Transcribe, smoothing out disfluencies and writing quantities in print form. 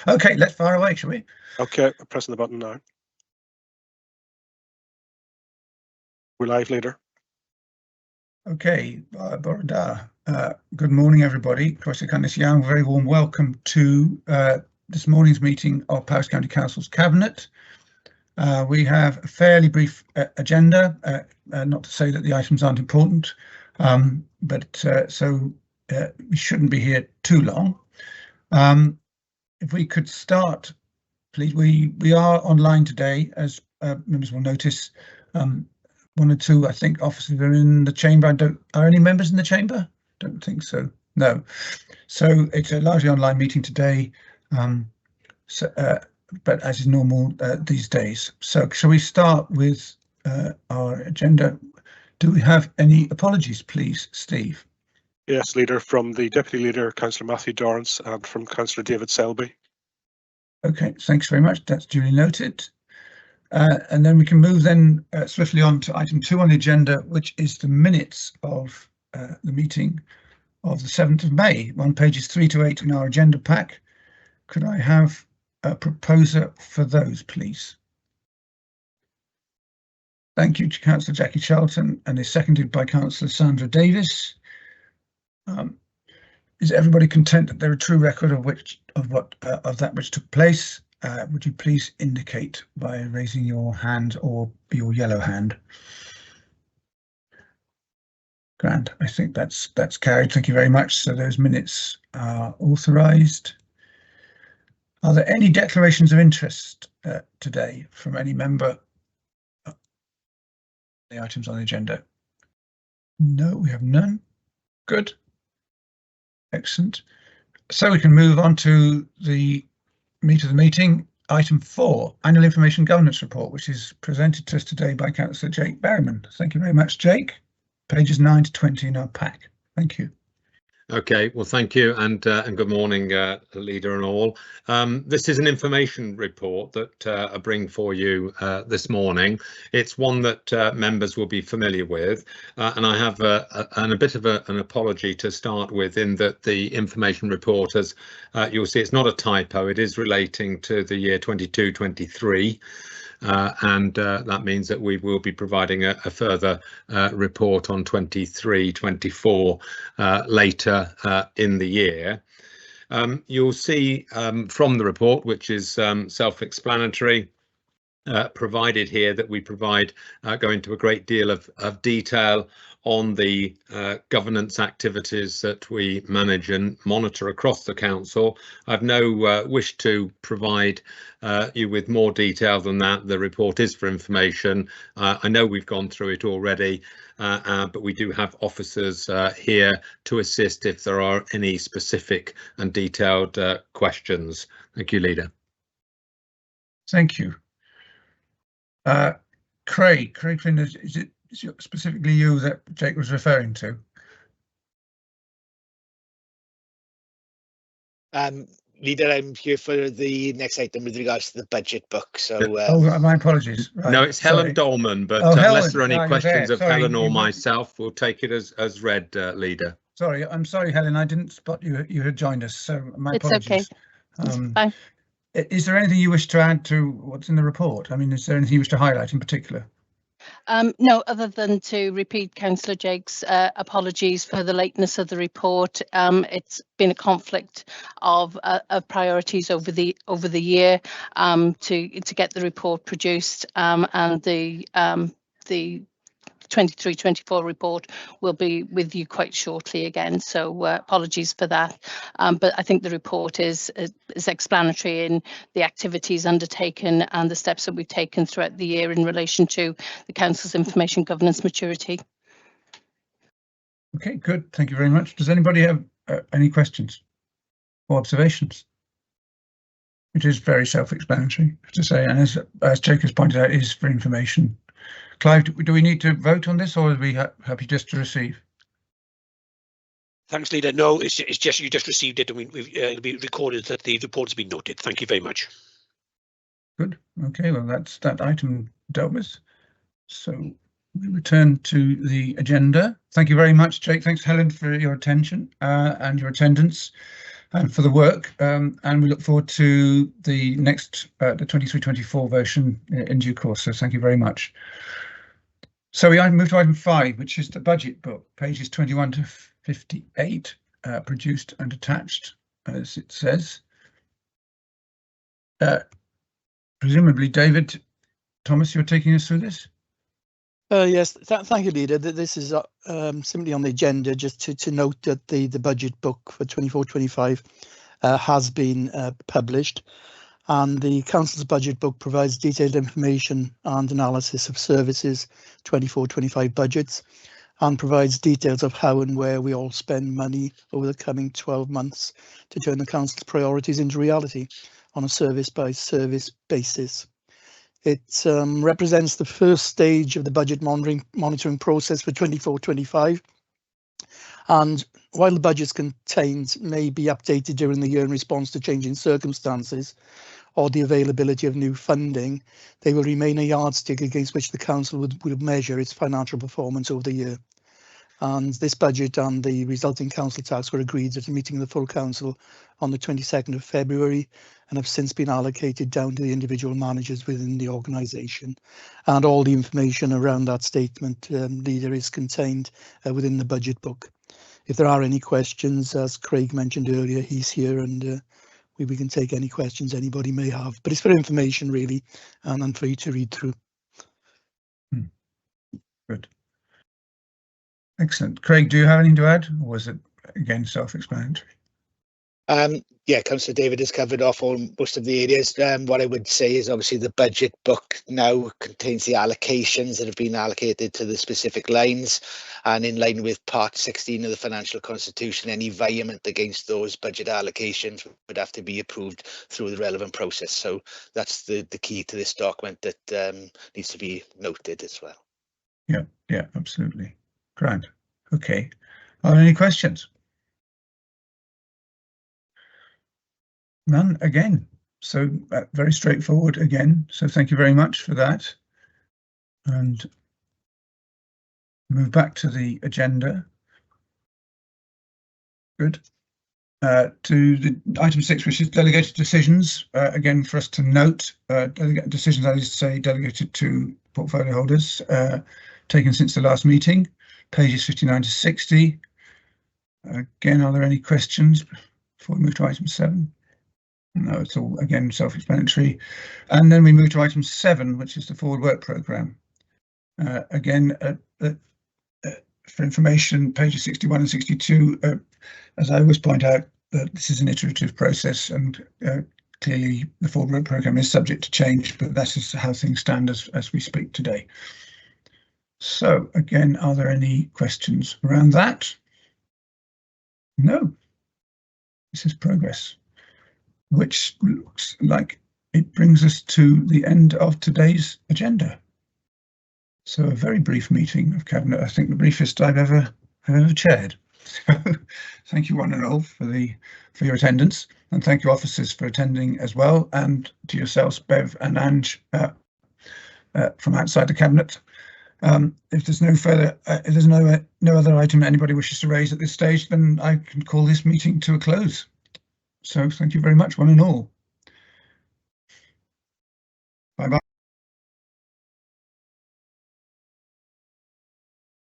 Okay, let's fire away, shall we? Okay, I'm pressing the button now. We're live, Leader. Okay, Borada. Good morning, everybody. Croeso Young, very warm welcome to this morning's meeting of Powys County Council's Cabinet. We have a fairly brief agenda, not to say that the items aren't important, but we shouldn't be here too long. If we could start, please. We are online today, as members will notice. One or two, I think, officers are in the chamber. Are any members in the chamber? Don't think so. No. So it's a largely online meeting today, but as is normal these days. So shall we start with our agenda? Do we have any apologies, please, Steve? Yes, Leader, from the Deputy Leader, Councillor Matthew Dorrance, and from Councillor David Selby. Okay, thanks very much. That's duly noted. And then we can move then swiftly on to item 2 on the agenda, which is the minutes of the meeting of the 7th of May, on pages 3 to 8 in our agenda pack. Could I have a proposer for those, please? Thank you to Councillor Jackie Charlton, and is seconded by Councillor Sandra Davis. Is everybody content that there are a true record of that which took place? Would you please indicate by raising your hand or your yellow hand? Grand. I think that's carried. Thank you very much. So those minutes are authorised. Are there any declarations of interest today from any member? The items on the agenda? No, we have none. Good. Excellent. So we can move on to the meat of the meeting. Item 4, Annual Information Governance Report, which is presented to us today by Councillor Jake Berryman. Thank you very much, Jake. Pages 9 to 20 in our pack. Thank you. Okay, well, thank you, and good morning, Leader and all. This is an information report that I bring for you this morning. It's one that members will be familiar with, and I have a bit of an apology to start with, in that the information report, as you'll see, it's not a typo. It is relating to the year 22-23. And that means that we will be providing a further report on 23-24 later in the year. You'll see from the report, which is self-explanatory, provided here, that we go into a great deal of detail on the governance activities that we manage and monitor across the council. I've no wish to provide you with more detail than that. The report is for information. I know we've gone through it already, but we do have officers here to assist if there are any specific and detailed questions. Thank you, Leader. Thank you. Craig Flynn, is it specifically you that Jake was referring to? Leader, I'm here for the next item with regards to the budget book. So, my apologies. Right. No, it's Helen Dolman, but unless there are any questions of Helen or myself, we'll take it as read, Leader. Sorry, I'm sorry, Helen. I didn't spot you had joined us, so my apologies. It's okay. Fine. Is there anything you wish to add to what's in the report? I mean, is there anything you wish to highlight in particular? No, other than to repeat Councillor Jake's apologies for the lateness of the report. It's been a conflict of priorities over the year to get the report produced, and the 23-24 report will be with you quite shortly again, so apologies for that, but I think the report is explanatory in the activities undertaken and the steps that we've taken throughout the year in relation to the Council's information governance maturity. Okay, good, thank you very much. Does anybody have any questions or observations? It is very self-explanatory to say, and as Jake has pointed out, it is for information. Clive, do we need to vote on this, or are we happy just to receive? Thanks, Leader. No, it's just you just received it, and it'll be recorded that the report has been noted. Thank you very much. Good. Okay, well, that's that item dealt with. So we return to the agenda. Thank you very much, Jake. Thanks, Helen, for your attention and your attendance. and for the work, and we look forward to the next, the 23-24 version in due course. So thank you very much. So we move to item 5, which is the budget book, pages 21 to 58, produced and attached, as it says. Presumably, David Thomas, you're taking us through this? Yes, thank you, Leader. This is simply on the agenda just to note that the budget book for 24-25 has been published, and the Council's budget book provides detailed information and analysis of services 24-25 budgets, and provides details of how and where we all spend money over the coming 12 months to turn the Council's priorities into reality on a service-by-service basis. It represents the first stage of the budget monitoring process for 24-25, and while the budgets contained may be updated during the year in response to changing circumstances or the availability of new funding, they will remain a yardstick against which the Council would measure its financial performance over the year. And this budget and the resulting council tax were agreed at a meeting of the full council on the 22nd of February and have since been allocated down to the individual managers within the organisation. And all the information around that statement, Leader, is contained within the budget book. If there are any questions, as Craig mentioned earlier, he's here, and we can take any questions anybody may have. But it's for information, really, and for you to read through. Good. Excellent. Craig, do you have anything to add, or was it again self-explanatory? Yeah, Councillor David has covered off most of the areas. What I would say is obviously the budget book now contains the allocations that have been allocated to the specific lines, and in line with Part 16 of the Financial Constitution, any violation against those budget allocations would have to be approved through the relevant process. So that's the key to this document that needs to be noted as well. Yeah, absolutely. Grand. Okay. Are there any questions? None again. So very straightforward again. So thank you very much for that. And move back to the agenda. Good. To the item 6, which is delegated decisions. Again, for us to note, decisions, that is to say, delegated to portfolio holders, taken since the last meeting. Pages 59 to 60. Again, are there any questions before we move to item 7? No, it's all again self-explanatory. And then we move to item 7, which is the forward work programme. Again, for information, pages 61 and 62. As I always point out, this is an iterative process, and clearly the forward work programme is subject to change, but that is how things stand as we speak today. So again, are there any questions around that? No. This is progress, which looks like it brings us to the end of today's agenda. So a very brief meeting of Cabinet, I think the briefest I've ever chaired. So thank you one and all for your attendance, and thank you officers for attending as well, and to yourselves, Bev and Ange, from outside the Cabinet. If there's no further, if there's no other item anybody wishes to raise at this stage, then I can call this meeting to a close. So thank you very much, one and all.